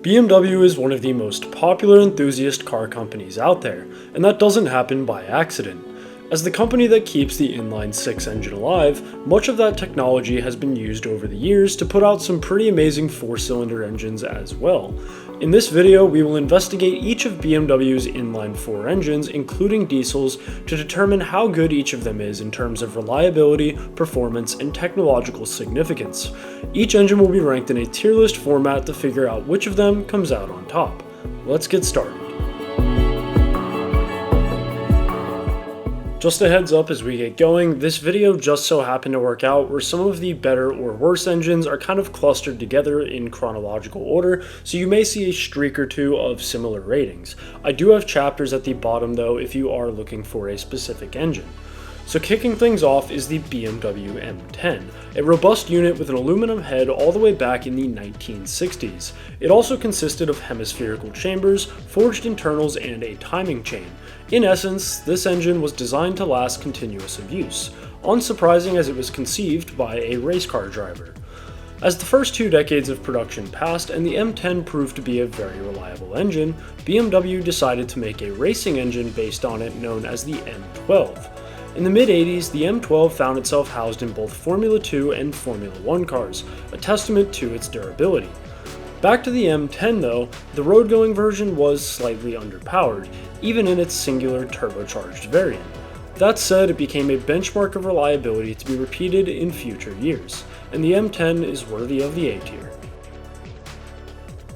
BMW is one of the most popular enthusiast car companies out there, and that doesn't happen by accident. As the company that keeps the inline-six engine alive, much of that technology has been used over the years to put out some pretty amazing four-cylinder engines as well. In this video, we will investigate each of BMW's inline-four engines, including diesels, to determine how good each of them is in terms of reliability, performance, and technological significance. Each engine will be ranked in a tier list format to figure out which of them comes out on top. Let's get started. Just a heads up as we get going, this video just so happened to work out where some of the better or worse engines are kind of clustered together in chronological order, so you may see a streak or two of similar ratings. I do have chapters at the bottom though if you are looking for a specific engine. So kicking things off is the BMW M10, a robust unit with an aluminum head all the way back in the 1960s. It also consisted of hemispherical chambers, forged internals, and a timing chain. In essence, this engine was designed to last continuous use, unsurprising as it was conceived by a race car driver. As the first 2 decades of production passed and the M10 proved to be a very reliable engine, BMW decided to make a racing engine based on it known as the M12. In the mid-80s, the M12 found itself housed in both Formula 2 and Formula 1 cars, a testament to its durability. Back to the M10 though, the road-going version was slightly underpowered, even in its singular turbocharged variant. That said, it became a benchmark of reliability to be repeated in future years, and the M10 is worthy of the A tier.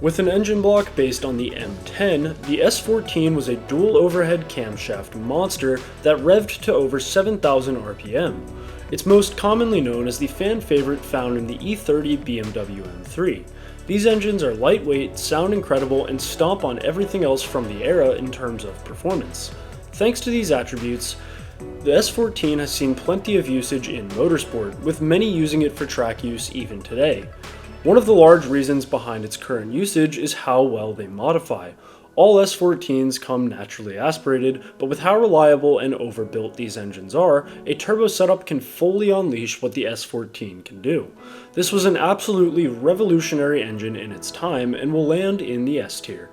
With an engine block based on the M10, the S14 was a dual overhead camshaft monster that revved to over 7,000 RPM. It's most commonly known as the fan favorite found in the E30 BMW M3. These engines are lightweight, sound incredible, and stomp on everything else from the era in terms of performance. Thanks to these attributes, the S14 has seen plenty of usage in motorsport, with many using it for track use even today. One of the large reasons behind its current usage is how well they modify. All S14s come naturally aspirated, but with how reliable and overbuilt these engines are, a turbo setup can fully unleash what the S14 can do. This was an absolutely revolutionary engine in its time and will land in the S tier.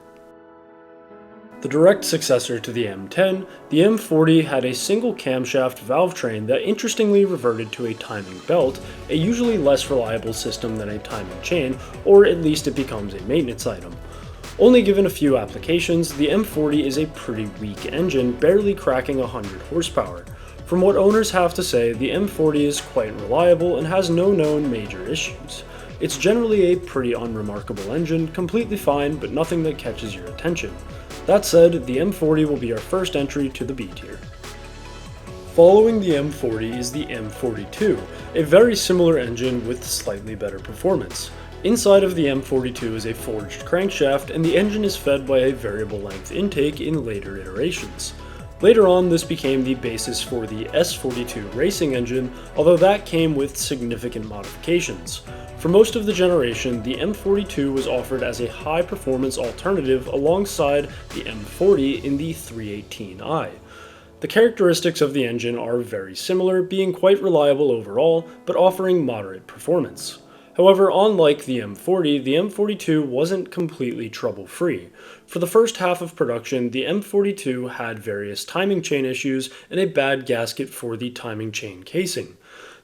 The direct successor to the M10, the M40 had a single camshaft valve train that interestingly reverted to a timing belt, a usually less reliable system than a timing chain, or at least it becomes a maintenance item. Only given a few applications, the M40 is a pretty weak engine, barely cracking 100 horsepower. From what owners have to say, the M40 is quite reliable and has no known major issues. It's generally a pretty unremarkable engine, completely fine, but nothing that catches your attention. That said, the M40 will be our first entry to the B tier. Following the M40 is the M42, a very similar engine with slightly better performance. Inside of the M42 is a forged crankshaft, and the engine is fed by a variable length intake in later iterations. Later on, this became the basis for the S42 racing engine, although that came with significant modifications. For most of the generation, the M42 was offered as a high-performance alternative alongside the M40 in the 318i. The characteristics of the engine are very similar, being quite reliable overall, but offering moderate performance. However, unlike the M40, the M42 wasn't completely trouble-free. For the first half of production, the M42 had various timing chain issues and a bad gasket for the timing chain casing.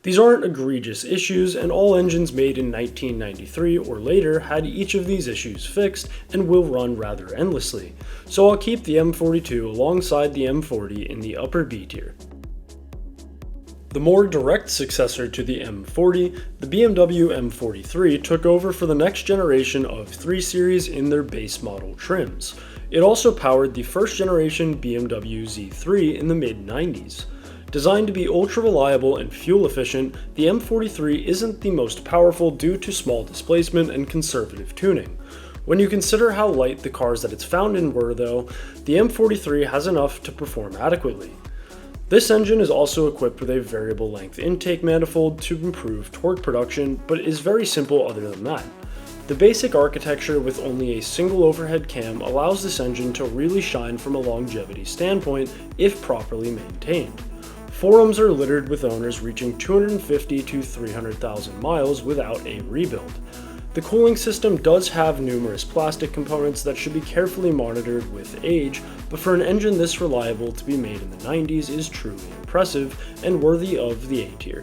These aren't egregious issues, and all engines made in 1993 or later had each of these issues fixed and will run rather endlessly. So I'll keep the M42 alongside the M40 in the upper B tier. The more direct successor to the M40, the BMW M43 took over for the next generation of 3 Series in their base model trims. It also powered the first generation BMW Z3 in the mid-90s. Designed to be ultra-reliable and fuel-efficient, the M43 isn't the most powerful due to small displacement and conservative tuning. When you consider how light the cars that it's found in were though, the M43 has enough to perform adequately. This engine is also equipped with a variable length intake manifold to improve torque production, but is very simple other than that. The basic architecture with only a single overhead cam allows this engine to really shine from a longevity standpoint if properly maintained. Forums are littered with owners reaching 250 to 300,000 miles without a rebuild. The cooling system does have numerous plastic components that should be carefully monitored with age, but for an engine this reliable to be made in the 90s is truly impressive and worthy of the A tier.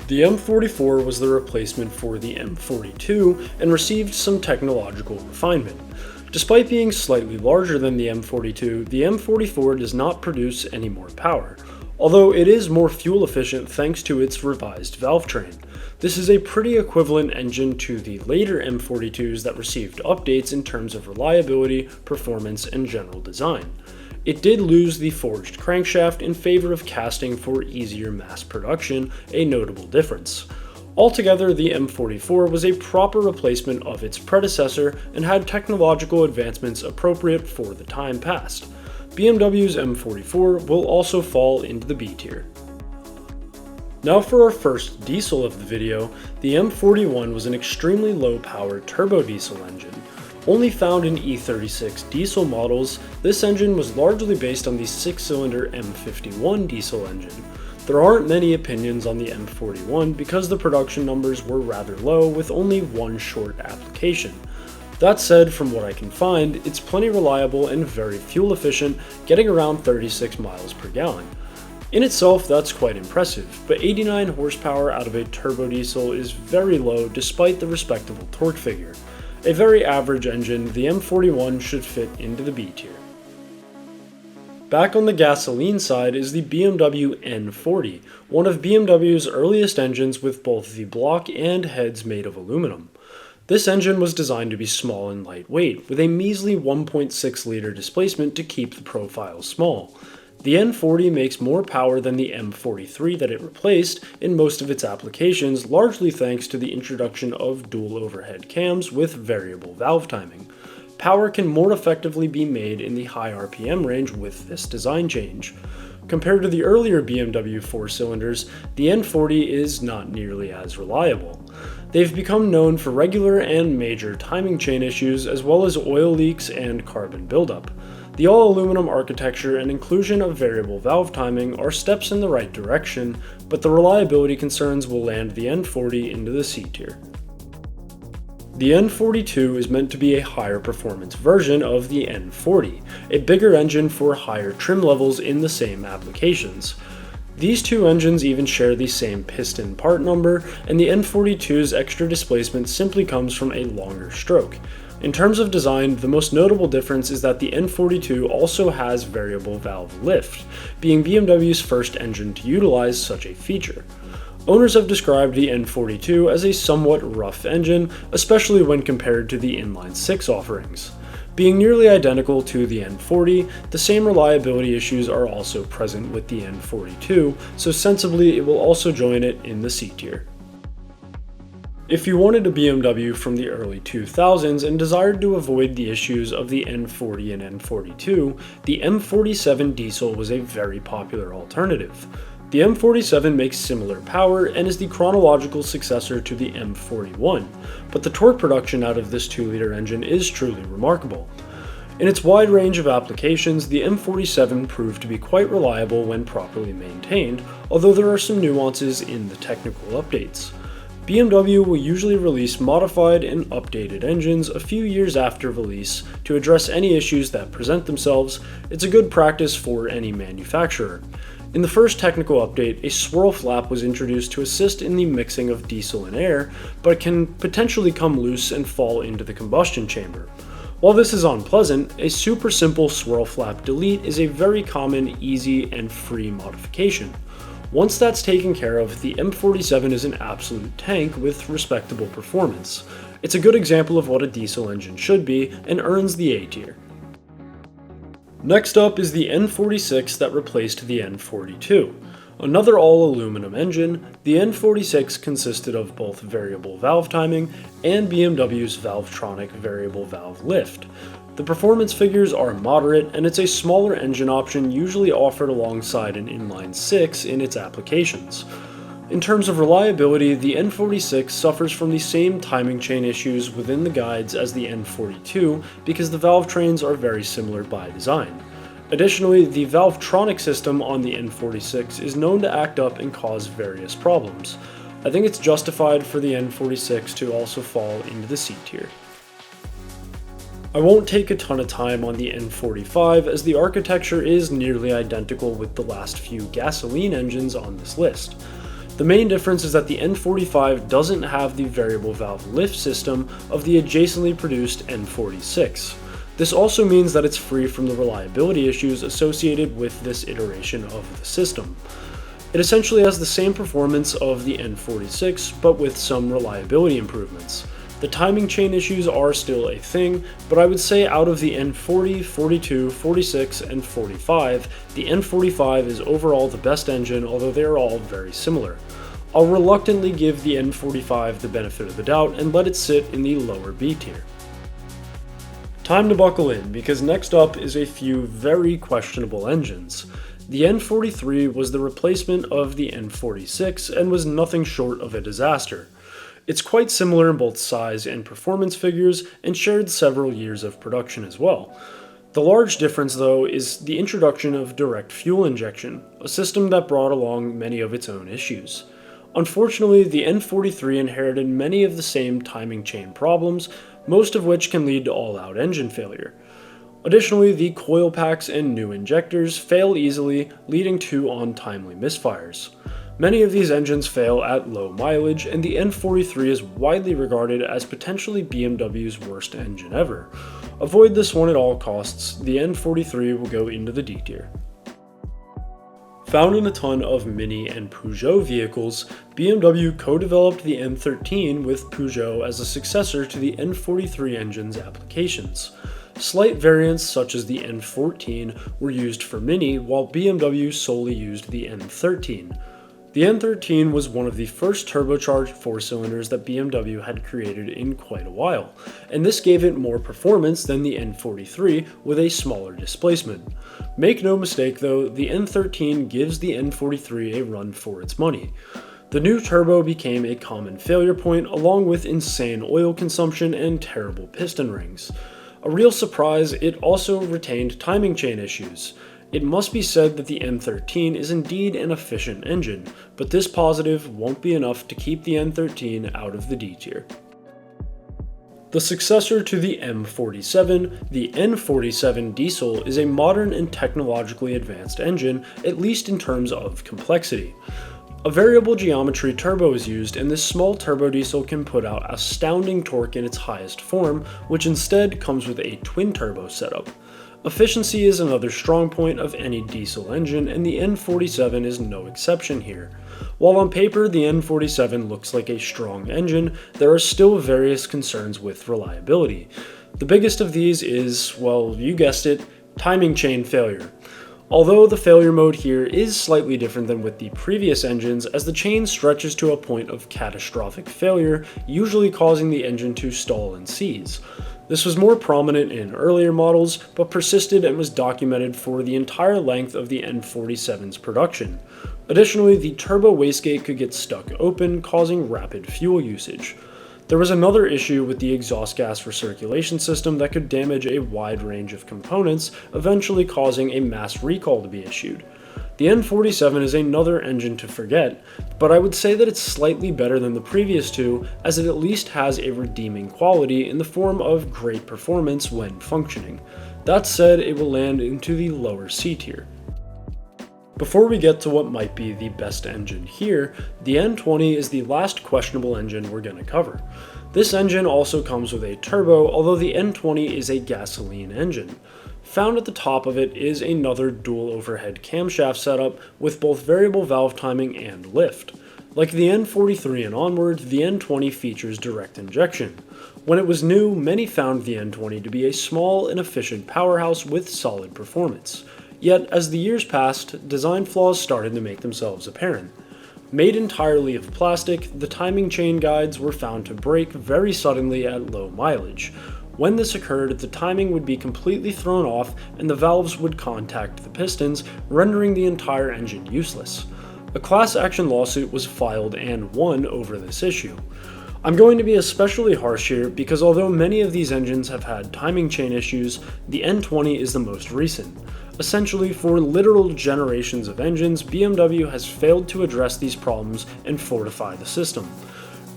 The M44 was the replacement for the M42 and received some technological refinement. Despite being slightly larger than the M42, the M44 does not produce any more power, although it is more fuel efficient thanks to its revised valve train. This is a pretty equivalent engine to the later M42s that received updates in terms of reliability, performance, and general design. It did lose the forged crankshaft in favor of casting for easier mass production, a notable difference. Altogether, the M44 was a proper replacement of its predecessor and had technological advancements appropriate for the time past. BMW's M44 will also fall into the B tier. Now for our first diesel of the video, the M41 was an extremely low-powered turbo diesel engine. Only found in E36 diesel models, this engine was largely based on the 6-cylinder M51 diesel engine. There aren't many opinions on the M41 because the production numbers were rather low with only one short application. That said, from what I can find, it's plenty reliable and very fuel efficient, getting around 36 miles per gallon. In itself, that's quite impressive, but 89 horsepower out of a turbo diesel is very low despite the respectable torque figure. A very average engine, the M41 should fit into the B tier. Back on the gasoline side is the BMW N40, one of BMW's earliest engines with both the block and heads made of aluminum. This engine was designed to be small and lightweight, with a measly 1.6-liter displacement to keep the profile small. The N40 makes more power than the M43 that it replaced in most of its applications, largely thanks to the introduction of dual overhead cams with variable valve timing. Power can more effectively be made in the high RPM range with this design change. Compared to the earlier BMW 4-cylinders, the N40 is not nearly as reliable. They've become known for regular and major timing chain issues as well as oil leaks and carbon buildup. The all-aluminum architecture and inclusion of variable valve timing are steps in the right direction, but the reliability concerns will land the N40 into the C tier. The N42 is meant to be a higher performance version of the N40, a bigger engine for higher trim levels in the same applications. These two engines even share the same piston part number, and the N42's extra displacement simply comes from a longer stroke. In terms of design, the most notable difference is that the N42 also has variable valve lift, being BMW's first engine to utilize such a feature. Owners have described the N42 as a somewhat rough engine, especially when compared to the inline-six offerings. Being nearly identical to the N40, the same reliability issues are also present with the N42, so sensibly it will also join it in the C tier. If you wanted a BMW from the early 2000s and desired to avoid the issues of the N40 and N42, the M47 diesel was a very popular alternative. The M47 makes similar power and is the chronological successor to the M41, but the torque production out of this 2-liter engine is truly remarkable. In its wide range of applications, the M47 proved to be quite reliable when properly maintained, although there are some nuances in the technical updates. BMW will usually release modified and updated engines a few years after release to address any issues that present themselves. It's a good practice for any manufacturer. In the first technical update, a swirl flap was introduced to assist in the mixing of diesel and air, but can potentially come loose and fall into the combustion chamber. While this is unpleasant, a super simple swirl flap delete is a very common, easy, and free modification. Once that's taken care of, the M47 is an absolute tank with respectable performance. It's a good example of what a diesel engine should be and earns the A tier. Next up is the N46 that replaced the N42. Another all-aluminum engine, the N46 consisted of both variable valve timing and BMW's Valvetronic variable valve lift. The performance figures are moderate, and it's a smaller engine option usually offered alongside an inline-six in its applications. In terms of reliability, the N46 suffers from the same timing chain issues within the guides as the N42 because the valve trains are very similar by design. Additionally, the Valvetronic system on the N46 is known to act up and cause various problems. I think it's justified for the N46 to also fall into the C tier. I won't take a ton of time on the N45 as the architecture is nearly identical with the last few gasoline engines on this list. The main difference is that the N45 doesn't have the variable valve lift system of the adjacently produced N46. This also means that it's free from the reliability issues associated with this iteration of the system. It essentially has the same performance of the N46, but with some reliability improvements. The timing chain issues are still a thing, but I would say out of the N40, 42, 46, and 45, the N45 is overall the best engine, although they are all very similar. I'll reluctantly give the N45 the benefit of the doubt and let it sit in the lower B tier. Time to buckle in, because next up is a few very questionable engines. The N43 was the replacement of the N46 and was nothing short of a disaster. It's quite similar in both size and performance figures and shared several years of production as well. The large difference though is the introduction of direct fuel injection, a system that brought along many of its own issues. Unfortunately, the N43 inherited many of the same timing chain problems, most of which can lead to all-out engine failure. Additionally, the coil packs and new injectors fail easily, leading to untimely misfires. Many of these engines fail at low mileage, and the N43 is widely regarded as potentially BMW's worst engine ever. Avoid this one at all costs. The N43 will go into the D tier. Found in a ton of Mini and Peugeot vehicles, BMW co-developed the N13 with Peugeot as a successor to the N43 engine's applications. Slight variants such as the N14 were used for Mini, while BMW solely used the N13. The N13 was one of the first turbocharged four-cylinders that BMW had created in quite a while, and this gave it more performance than the N43 with a smaller displacement. Make no mistake though, the N13 gives the N43 a run for its money. The new turbo became a common failure point along with insane oil consumption and terrible piston rings. A real surprise, it also retained timing chain issues. It must be said that the N13 is indeed an efficient engine, but this positive won't be enough to keep the N13 out of the D tier. The successor to the M47, the N47 diesel is a modern and technologically advanced engine, at least in terms of complexity. A variable geometry turbo is used, and this small turbo diesel can put out astounding torque in its highest form, which instead comes with a twin turbo setup. Efficiency is another strong point of any diesel engine, and the N47 is no exception here. While on paper the N47 looks like a strong engine, there are still various concerns with reliability. The biggest of these is, well, you guessed it, timing chain failure. Although the failure mode here is slightly different than with the previous engines, as the chain stretches to a point of catastrophic failure, usually causing the engine to stall and seize. This was more prominent in earlier models, but persisted and was documented for the entire length of the N47's production. Additionally, the turbo wastegate could get stuck open, causing rapid fuel usage. There was another issue with the exhaust gas recirculation system that could damage a wide range of components, eventually causing a mass recall to be issued. The N47 is another engine to forget, but I would say that it's slightly better than the previous two, as it at least has a redeeming quality in the form of great performance when functioning. That said, it will land into the lower C tier. Before we get to what might be the best engine here, the N20 is the last questionable engine we're going to cover. This engine also comes with a turbo, although the N20 is a gasoline engine. Found at the top of it is another dual overhead camshaft setup with both variable valve timing and lift. Like the N43 and onward, the N20 features direct injection. When it was new, many found the N20 to be a small and efficient powerhouse with solid performance. Yet, as the years passed, design flaws started to make themselves apparent. Made entirely of plastic, the timing chain guides were found to break very suddenly at low mileage. When this occurred, the timing would be completely thrown off and the valves would contact the pistons, rendering the entire engine useless. A class action lawsuit was filed and won over this issue. I'm going to be especially harsh here because although many of these engines have had timing chain issues, the N20 is the most recent. Essentially, for literal generations of engines, BMW has failed to address these problems and fortify the system.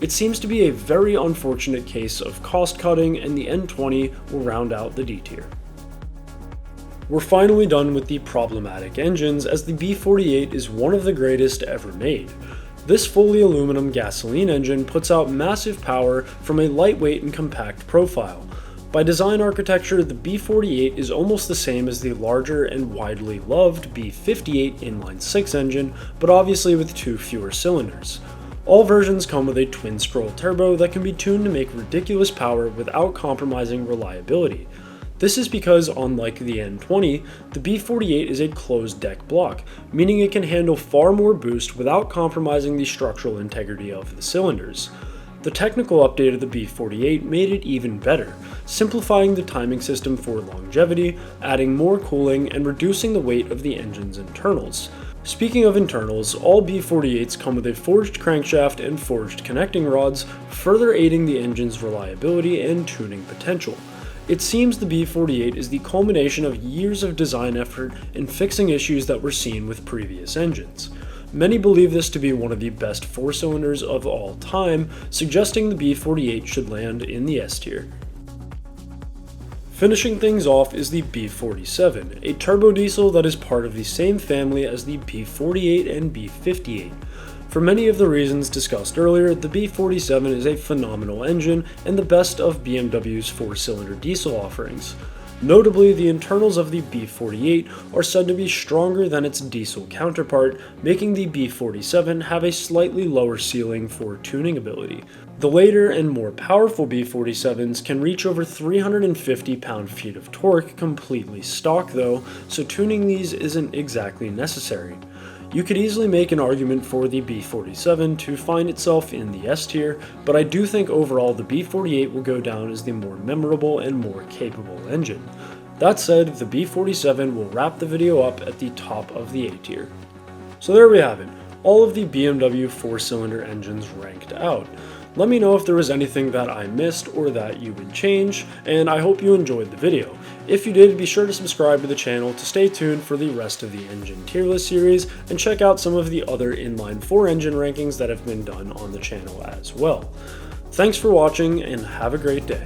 It seems to be a very unfortunate case of cost cutting, and the N20 will round out the D tier. We're finally done with the problematic engines, as the B48 is one of the greatest ever made. This fully aluminum gasoline engine puts out massive power from a lightweight and compact profile. By design architecture, the B48 is almost the same as the larger and widely loved B58 inline-6 engine, but obviously with 2 fewer cylinders. All versions come with a twin-scroll turbo that can be tuned to make ridiculous power without compromising reliability. This is because, unlike the N20, the B48 is a closed deck block, meaning it can handle far more boost without compromising the structural integrity of the cylinders. The technical update of the B48 made it even better, simplifying the timing system for longevity, adding more cooling, and reducing the weight of the engine's internals. Speaking of internals, all B48s come with a forged crankshaft and forged connecting rods, further aiding the engine's reliability and tuning potential. It seems the B48 is the culmination of years of design effort in fixing issues that were seen with previous engines. Many believe this to be one of the best 4-cylinders of all time, suggesting the B48 should land in the S tier. Finishing things off is the B47, a turbo diesel that is part of the same family as the B48 and B58. For many of the reasons discussed earlier, the B47 is a phenomenal engine and the best of BMW's 4-cylinder diesel offerings. Notably, the internals of the B48 are said to be stronger than its diesel counterpart, making the B47 have a slightly lower ceiling for tuning ability. The later and more powerful B47s can reach over 350 pound-feet of torque completely stock though, so tuning these isn't exactly necessary. You could easily make an argument for the B47 to find itself in the S tier, but I do think overall the B48 will go down as the more memorable and more capable engine. That said, the B47 will wrap the video up at the top of the A tier. So there we have it, all of the BMW 4-cylinder engines ranked out. Let me know if there was anything that I missed or that you would change, and I hope you enjoyed the video. If you did, be sure to subscribe to the channel to stay tuned for the rest of the engine tier list series, and check out some of the other inline 4 engine rankings that have been done on the channel as well. Thanks for watching, and have a great day.